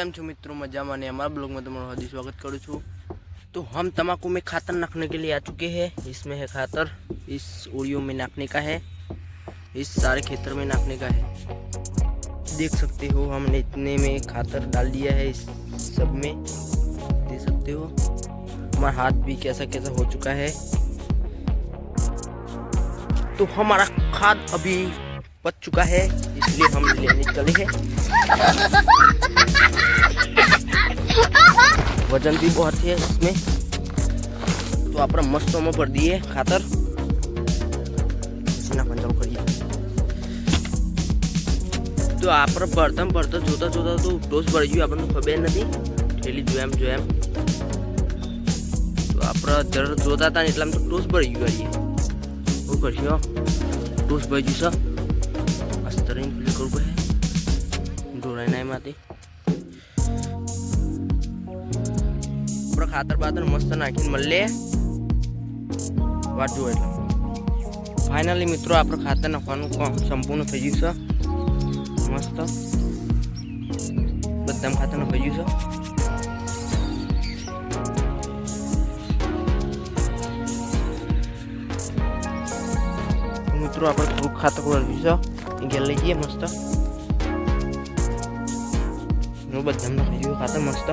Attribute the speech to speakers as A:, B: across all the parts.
A: કેમ છો मित्रों मजा में हमारा ब्लॉग में तुम्हारा हार्दिक स्वागत करूँ छू। तो हम तम्बाकू में खातर नाखने के लिए आ चुके हैं। इसमें है खातर, इस उड़ियों में नाखने का है, इस सारे खेतर में नाखने का है। देख सकते हो हमने इतने में खातर डाल दिया है, इस सब में देख सकते हो। हमारा हाथ भी कैसा कैसा हो चुका है। तो हमारा खाद अभी बच चुका है, इसलिए हम लेने चले हैं। वजन भी बहुत है इसमें। तो आप मस्त में भर दिए खातर, करिए। तो आप भरता जोता जोता तो डोस भरी गई, आपने खबर नहीं थैली जो एम तो आप जर जोता था एटला तो डोस भरी गई। वो करशो डोस भरी जैसा अस्तरीन प्ले करबो है डोराई नाय माते खातर बातर मस्त नाखी मल्ले वाट जो एटला फाइनली मित्रों आप खातर नाखवानुं काम संपूर्ण थई गयुं छे। मस्त बदाम खातर नाखी गयुं छे। मित्रों आप खातर को गेल लीजिए मस्त बदाम नाखी गयुं खातर मस्त।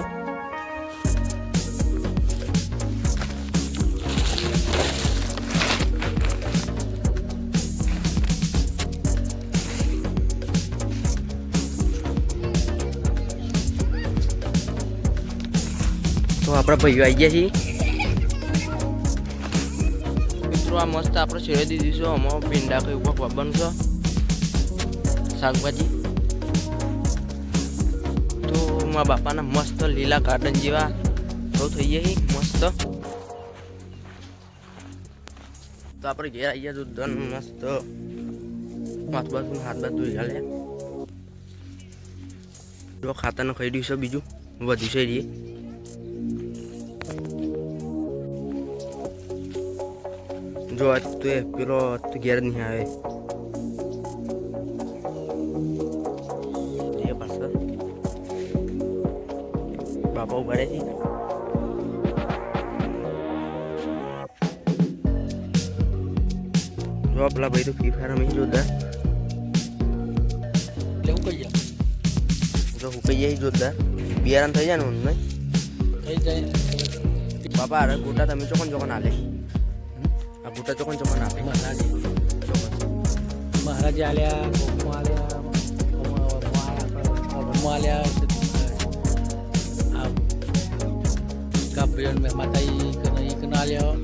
A: तो अपना भाईओ आई गया छी। मित्रों आ मस्त आप छेड़ी दीधी छो। हम भींडा के ऊपर वाबन छो शाकभाजी। तो मारा बापा मस्त लीला गार्डन जेवा तो थई गई मस्त। तो आप घेर आई गया जो मस्त हाथ बात धोई गाले जो खातर न खाई दी छे। बीजू वधु छे रे जो आज तो पेलो तो घेर नहीं आए ये पास बाबा उभे थी। जो अपना भाई तो फ्री फायर में जोरदार जो हुकैया ही जोरदार बियारन થઈ જાય ને ઉનને થઈ જાય બાપા અરે ગોટા તમે ચોકન ચોકન આલે આ ગોટા ચોકન ચોકન આપે
B: મહારાજ આલ્યા આલ્યા કાપિયન મે માતાઈ કના આલ્યા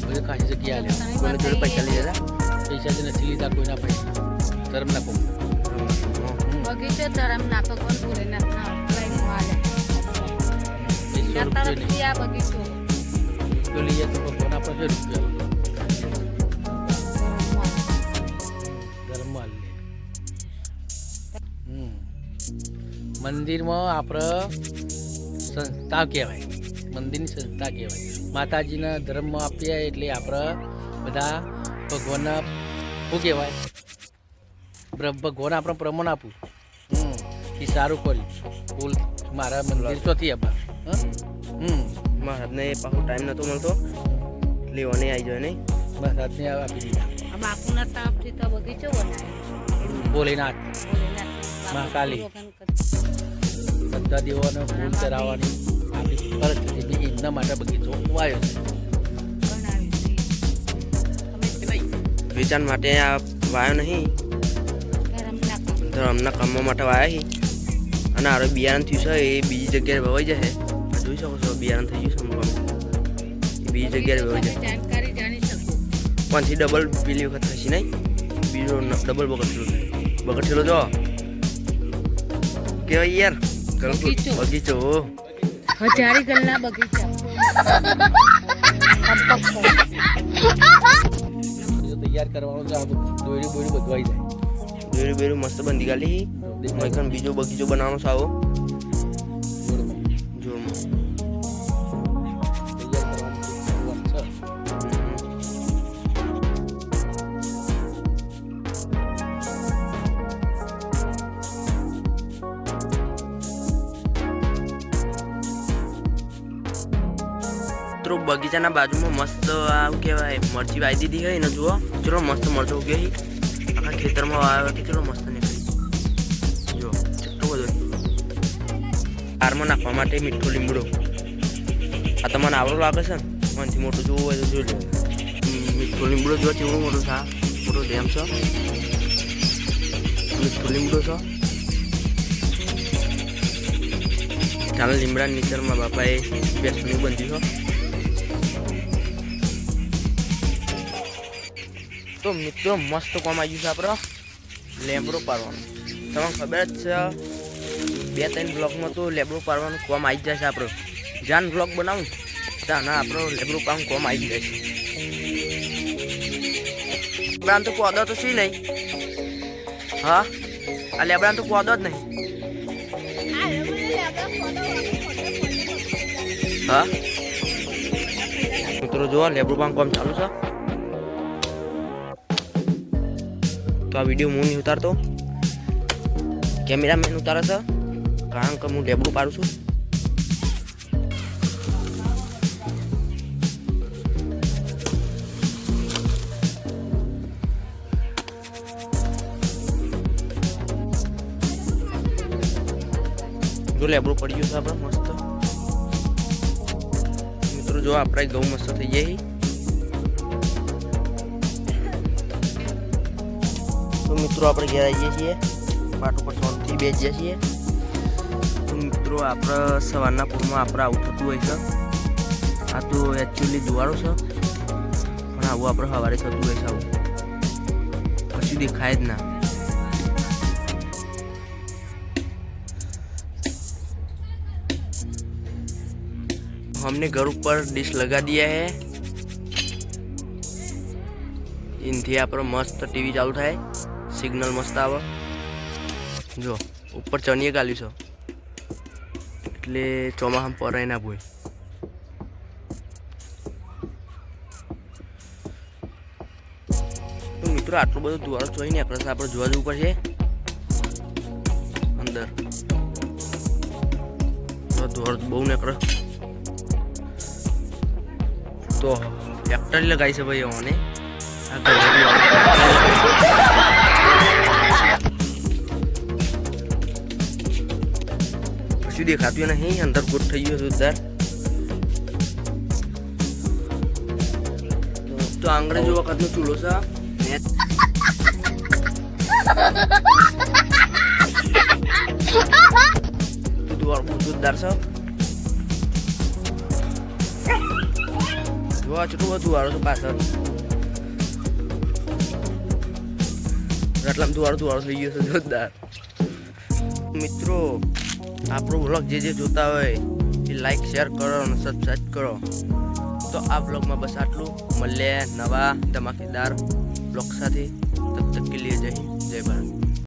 B: બધે ખાસી જગ્યા આલ્યા
A: કોને જોડે પૈસા લીધા
B: પૈસા જ નથી લીધા કોઈના પૈસા ધર્મ ના કો
C: બગીચે ધર્મ ના તો કોણ ભૂલે ના લઈને આલે ના તરફથી આ બગીચો
B: તો લઈએ તો કોના પર રૂપિયા ધર્મ આલે મંદિર માં આપણે સંસ્થા કહેવાય મંદિરની સંસ્થા કહેવાય માતાજીના ધર્મ આપ્યા એટલે આપણે બધા ભગવાનના શું કહેવાય ભગવાન આપણે પ્રમાણ આપું એ સારું કર્યું બોલ મારા મંદિર ચોથી આપા
A: મહારાજને પાછો ટાઈમ નતો મળતો લેવાને આવી જાય નહીં
B: મહારાજને આપી દીધા
C: આ બાપુના તાપથી તો બગીચો બનાવ્યો
B: ભોલેનાથ મહાકાલી બધા દેવોને ફૂલ ચરાવવાની આપણી ફરજ છે એમના માટે બગીચો વાયો છે
A: વેચાણ માટે આ વાયો નહીં ધર્મના કામો માટે વાયા હી અને આરો બિયારણ થયું છે એ બીજી જગ્યાએ વવાઈ જાય જોઈ શકો છો બિયારણ થઈ ગયું છે એ બીજી જગ્યાએ વવાઈ જાય
C: જાણકારી જાણી શકો
A: પાંચથી ડબલ પેલી વખત થશે નહીં બીજો ડબલ બગડેલો જો કેવાય યાર બગીચો
C: હજારી ગલના બગીચા
B: તૈયાર કરવાનો છે દોરી બોરી બધવાઈ જાય
A: બેરું બેરું મસ્ત બંધી ગાલી મૈકન બીજો બગીચો બનાવવાનો સાવો જોરમાં મિત્રો બગીચાના બાજુમાં મસ્ત આવું કહેવાય મરચી વાવી દીધી હોય ને જુઓ ચલો મસ્ત મરચો ઉગ્યો છે આખા ખેતરમાં વાવ્યો કે ચલો મસ્ત નીકળી જો કેટલો બધો આરમાં નાખવા માટે મીઠો લીમડો આ તમને આવડો લાગે છે ને મનથી મોટું જોવું હોય તો જોઈ લો મીઠો લીમડો જો કેવડો મોટો છે મોટો ડેમ છે મીઠો લીમડો છે ચાલો લીમડા નીચરમાં બાપાએ બેસનું બંધ્યું છે તો મિત્રો મસ્ત કામ આવ્યું છે આપણે લેબડો પાડવાનું તમને ખબર જ છે 2-3 બ્લોકમાં તો લેબડો પાડવાનું કામ આવી જાય છે આપણે જાન બ્લોક બનાવું ત્યાં ના આપણો લેબડો પાડવાનું કામ આવી જાય છે લેબડાને તો કોદો તો શી નહીં હા આ લેબડાને તો કોદો જ નહીં હા મિત્રો જો લેબડો પાડવાનું કામ ચાલુ છે તો આ વિડીયો હું નહીં ઉતારતો કેમેરામેન ઉતારે છે કારણ કે હું લેબડું પાડું છું જો લેબડું પડી ગયું છે આપણે મસ્ત મિત્રો જો આપણે ઘઉં મસ્ત થઈ જાય તો મિત્રો આપણે ઘેર આવીએ છીએ પાટ ઉપર શાંતિથી બેસીએ છીએ તો મિત્રો આપણે સવારના પૂરમાં આપણે આવું થતું હોય છે આ તો એકચ્યુઅલી જુવાળો છે પણ આવું આપણે સવારે થતું હોય છે આવું કશું દેખાય જ ના हमने घर ऊपर डिश लगा दिया है इनથી આપણે મસ્ત ટીવી ચાલુ થાય સિગ્નલ મસ્ત આવે જો ઉપર ચણીએ ગાલ્યું છે એટલે ચોમાસામાં પરાય ના ભૂય તો મિત્રો આટલું બધું ધુવાળો જોઈ ને આપણે જોવા જવું પડશે અંદર ધુવાળો બહુ નીકળે તો ટ્રેક્ટર લગાવી છે ભાઈ ઓને કશું દેખાતું નહીં અંદર ગોટ થઈ ગયો જોરદાર તો અંગ્રેજો વખતનો ચૂલો છે જોરદાર છે જોવા કેટલું બધું વાળો છે પાછળ આટલામાં ધુવાળો થઈ ગયો છે જોરદાર મિત્રો આપણો વ્લોગ જે જોતા હોય એ લાઈક શેર કરો અને સબસ્ક્રાઈબ કરો તો આ વ્લોગમાં બસ આટલું મળીએ નવા ધમાકેદાર વ્લોગ સાથે તબ તક કે લીએ જય હિન્દ જય ભારત